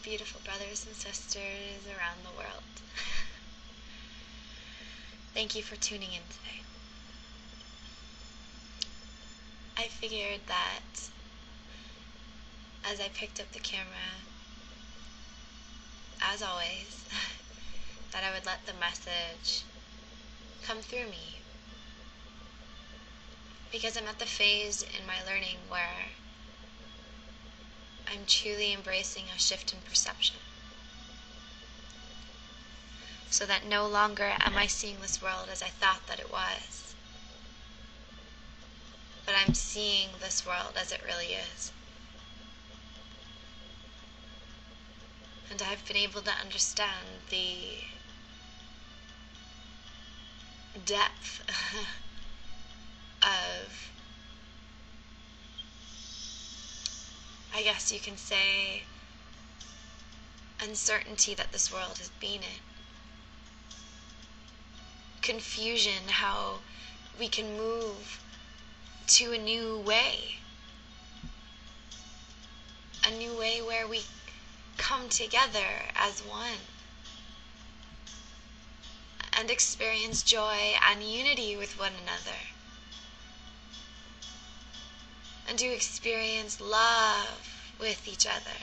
beautiful brothers and sisters around the world. Thank you for tuning in today. I figured that as I picked up the camera, as always, that I would let the message come through me. Because I'm at the phase in my learning where I'm truly embracing a shift in perception. So that no longer am I seeing this world as I thought that it was, but I'm seeing this world as it really is. And I've been able to understand the depth of, I guess you can say, uncertainty that this world has been in. Confusion, how we can move to a new way. A new way where we come together as one and experience joy and unity with one another. And to experience love with each other.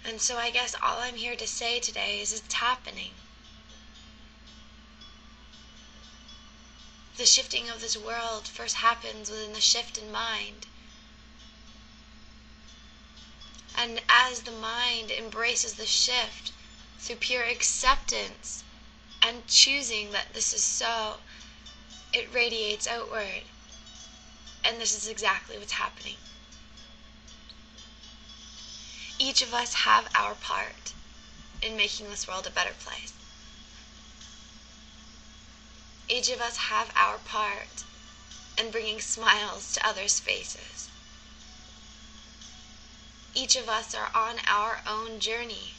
And so I guess all I'm here to say today is it's happening. The shifting of this world first happens within the shift in mind. And as the mind embraces the shift through pure acceptance and choosing that this is so, it radiates outward. And this is exactly what's happening. Each of us have our part in making this world a better place. Each of us have our part in bringing smiles to others' faces. Each of us are on our own journey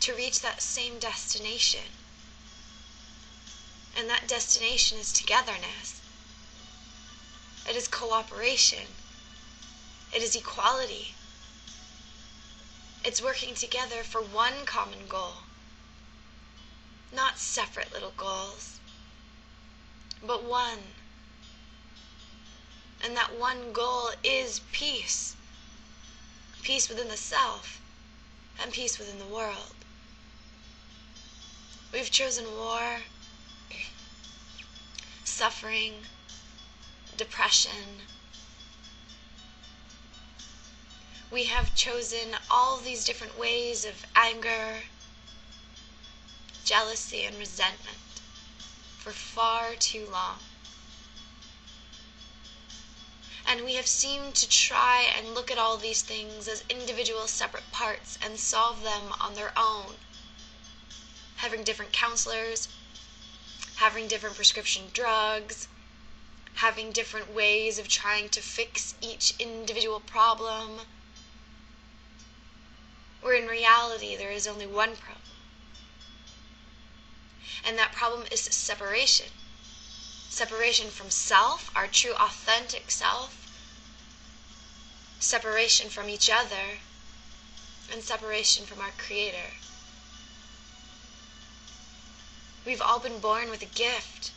to reach that same destination. And that destination is togetherness. It is cooperation. It is equality. It's working together for one common goal. Not separate little goals, but one. And that one goal is peace. Peace within the self and peace within the world. We've chosen war, suffering, depression. We have chosen all these different ways of anger, jealousy, and resentment for far too long. And we have seemed to try and look at all these things as individual separate parts and solve them on their own. Having different counselors, having different prescription drugs, having different ways of trying to fix each individual problem. Where in reality there is only one problem. And that problem is separation. Separation from self, our true authentic self. Separation from each other. And separation from our Creator. We've all been born with a gift.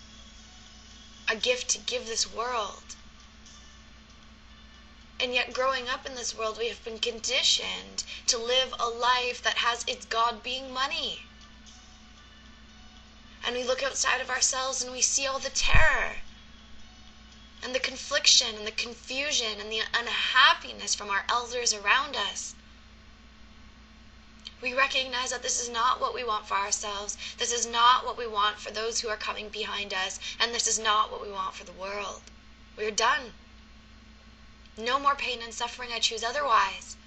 A gift to give this world. And yet growing up in this world, we have been conditioned to live a life that has its God being money. And we look outside of ourselves and we see all the terror and the confliction and the confusion and the unhappiness from our elders around us. We recognize that this is not what we want for ourselves. This is not what we want for those who are coming behind us. And this is not what we want for the world. We're done. No more pain and suffering. I choose otherwise.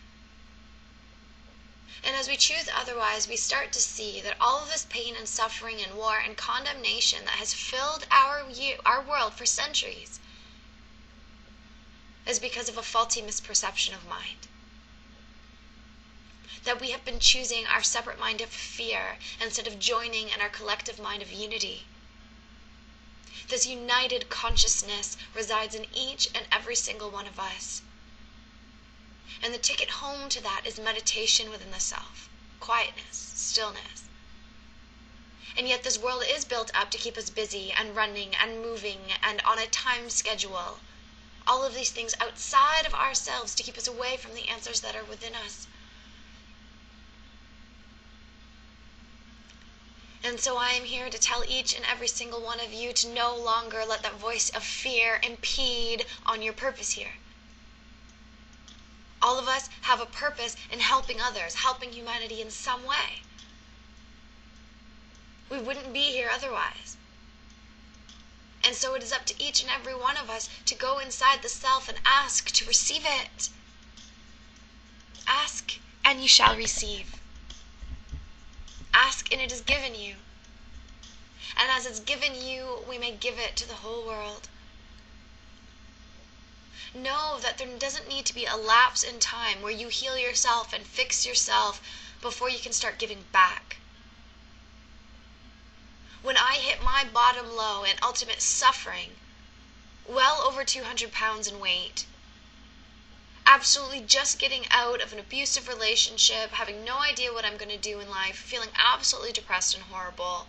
And as we choose otherwise, we start to see that all of this pain and suffering and war and condemnation that has filled our world for centuries is because of a faulty misperception of mind. That we have been choosing our separate mind of fear instead of joining in our collective mind of unity. This united consciousness resides in each and every single one of us. And the ticket home to that is meditation within the self, quietness, stillness. And yet this world is built up to keep us busy and running and moving and on a time schedule. All of these things outside of ourselves to keep us away from the answers that are within us. And so I am here to tell each and every single one of you to no longer let that voice of fear impede on your purpose here. All of us have a purpose in helping others, helping humanity in some way. We wouldn't be here otherwise. And so it is up to each and every one of us to go inside the self and ask to receive it. Ask and you shall receive. Ask and it is given you. And as it's given you, we may give it to the whole world. Know that there doesn't need to be a lapse in time where you heal yourself and fix yourself before you can start giving back. When I hit my bottom low in ultimate suffering, well over 200 pounds in weight, absolutely just getting out of an abusive relationship, having no idea what I'm going to do in life, feeling absolutely depressed and horrible,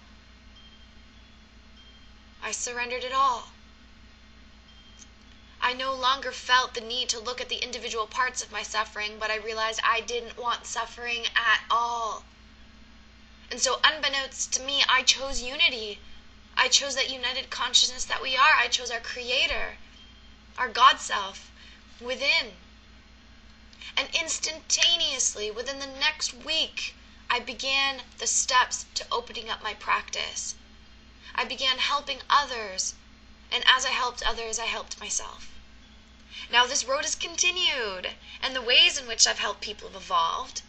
I surrendered it all. I no longer felt the need to look at the individual parts of my suffering, but I realized I didn't want suffering at all. And so unbeknownst to me, I chose unity. I chose that united consciousness that we are. I chose our Creator, our God self within. And instantaneously, within the next week, I began the steps to opening up my practice. I began helping others. And as I helped others, I helped myself. Now this road has continued, and the ways in which I've helped people have evolved.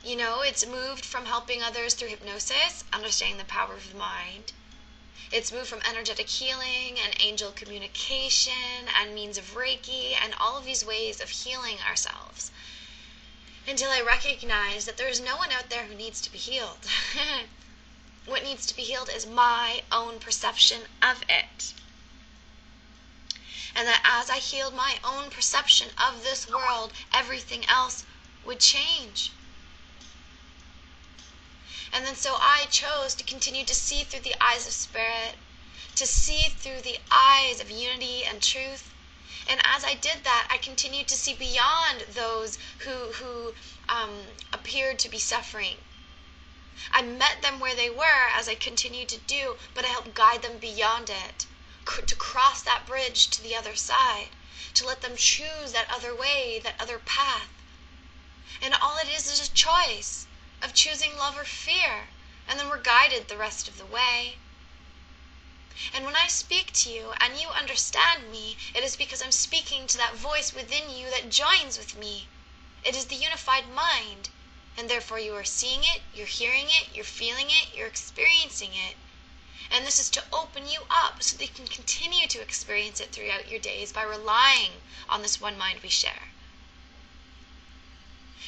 You know, it's moved from helping others through hypnosis, understanding the power of the mind. It's moved from energetic healing and angel communication and means of Reiki and all of these ways of healing ourselves. Until I recognize that there is no one out there who needs to be healed. What needs to be healed is my own perception of it. And that as I healed my own perception of this world, everything else would change. And then so I chose to continue to see through the eyes of spirit, to see through the eyes of unity and truth. And as I did that, I continued to see beyond those who appeared to be suffering. I met them where they were, as I continued to do, but I helped guide them beyond it, to cross that bridge to the other side, to let them choose that other way, that other path. And all it is a choice of choosing love or fear, and then we're guided the rest of the way. And when I speak to you and you understand me, it is because I'm speaking to that voice within you that joins with me. It is the unified mind, and therefore you are seeing it, you're hearing it, you're feeling it, you're experiencing it. And this is to open you up so that you can continue to experience it throughout your days by relying on this one mind we share.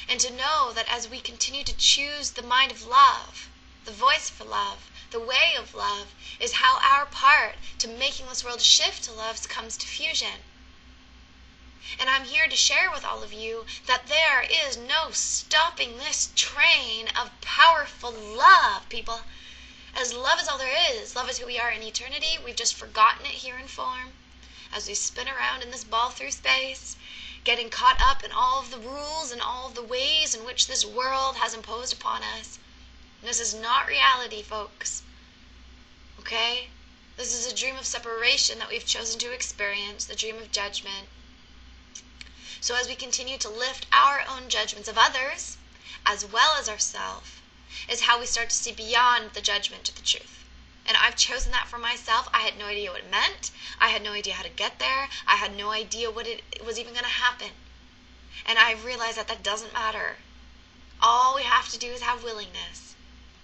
And to know that as we continue to choose the mind of love, the voice for love, the way of love, is how our part to making this world shift to love comes to fusion. And I'm here to share with all of you that there is no stopping this train of powerful love, people. As love is all there is. Love is who we are in eternity. We've just forgotten it here in form. As we spin around in this ball through space, getting caught up in all of the rules and all of the ways in which this world has imposed upon us. And this is not reality, folks. Okay? This is a dream of separation that we've chosen to experience, the dream of judgment. So as we continue to lift our own judgments of others, as well as ourselves, is how we start to see beyond the judgment to the truth. And I've chosen that for myself. I had no idea what it meant. I had no idea how to get there. I had no idea what it was even going to happen. And I've realized that that doesn't matter. All we have to do is have willingness.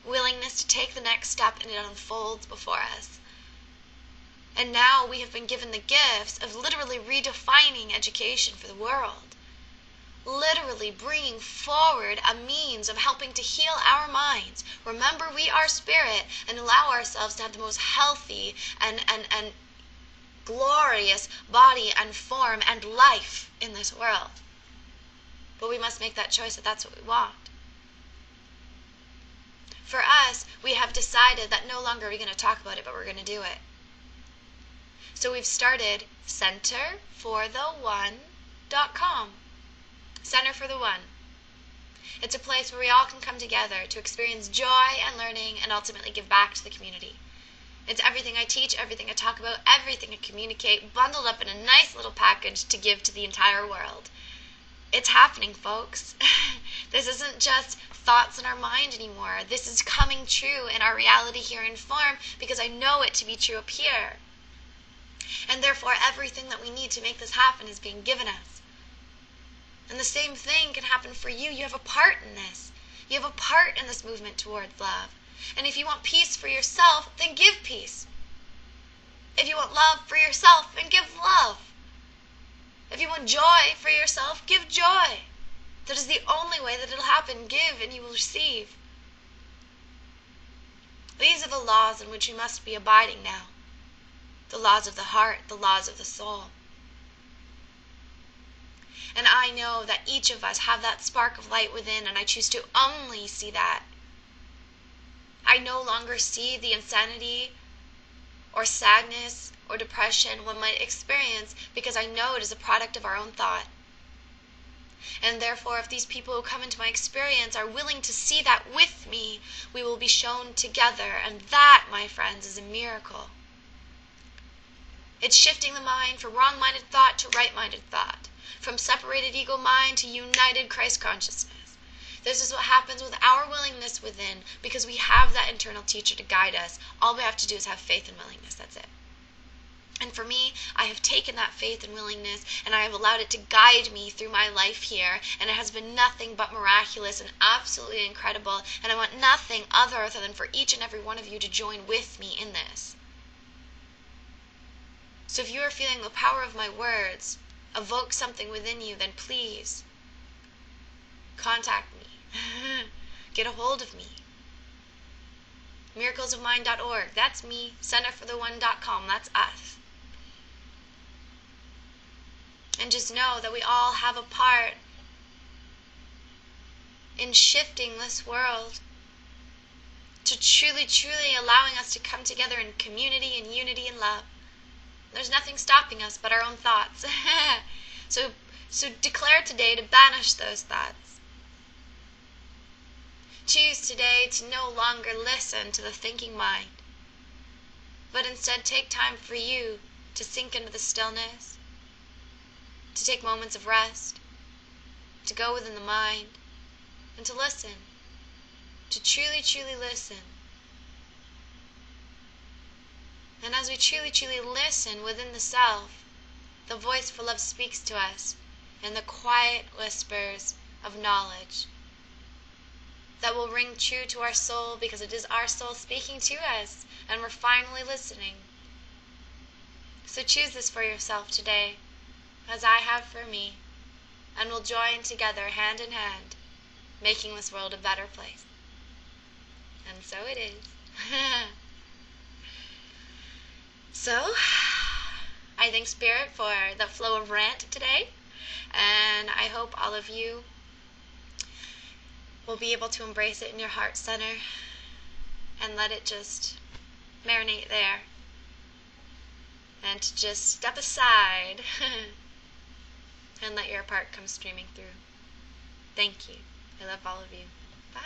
Willingness to take the next step, and it unfolds before us. And now we have been given the gifts of literally redefining education for the world. Literally bringing forward a means of helping to heal our minds. Remember, we are spirit, and allow ourselves to have the most healthy and glorious body and form and life in this world. But we must make that choice that that's what we want. For us, we have decided that no longer are we going to talk about it, but we're going to do it. So we've started centerfortheone.com. Center for the One. It's a place where we all can come together to experience joy and learning and ultimately give back to the community. It's everything I teach, everything I talk about, everything I communicate, bundled up in a nice little package to give to the entire world. It's happening, folks. This isn't just thoughts in our mind anymore. This is coming true in our reality here in form because I know it to be true up here. And therefore, everything that we need to make this happen is being given us. And the same thing can happen for you. You have a part in this. You have a part in this movement towards love. And if you want peace for yourself, then give peace. If you want love for yourself, then give love. If you want joy for yourself, give joy. That is the only way that it'll happen. Give and you will receive. These are the laws in which we must be abiding now. The laws of the heart, the laws of the soul. And I know that each of us have that spark of light within, and I choose to only see that. I no longer see the insanity or sadness or depression one might experience because I know it is a product of our own thought. And therefore, if these people who come into my experience are willing to see that with me, we will be shown together. And that, my friends, is a miracle. It's shifting the mind from wrong-minded thought to right-minded thought, from separated ego mind to united Christ consciousness. This is what happens with our willingness within, because we have that internal teacher to guide us. All we have to do is have faith and willingness. That's it. And for me, I have taken that faith and willingness, and I have allowed it to guide me through my life here, and it has been nothing but miraculous and absolutely incredible, and I want nothing other than for each and every one of you to join with me in this. So if you are feeling the power of my words evoke something within you, then please contact me. Get a hold of me. miraclesofmind.org, that's me. centerfortheone.com, that's us. And just know that we all have a part in shifting this world to truly, truly allowing us to come together in community and unity and love. There's nothing stopping us but our own thoughts. So declare today to banish those thoughts. Choose today to no longer listen to the thinking mind, but instead take time for you to sink into the stillness, to take moments of rest, to go within the mind, and to listen, to truly, truly listen. And as we truly, truly listen within the self, the voice for love speaks to us in the quiet whispers of knowledge that will ring true to our soul, because it is our soul speaking to us, and we're finally listening. So choose this for yourself today, as I have for me, and we'll join together hand in hand, making this world a better place. And so it is. So, I thank Spirit for the flow of rant today, and I hope all of you will be able to embrace it in your heart center and let it just marinate there, and to just step aside and let your part come streaming through. Thank you. I love all of you. Bye.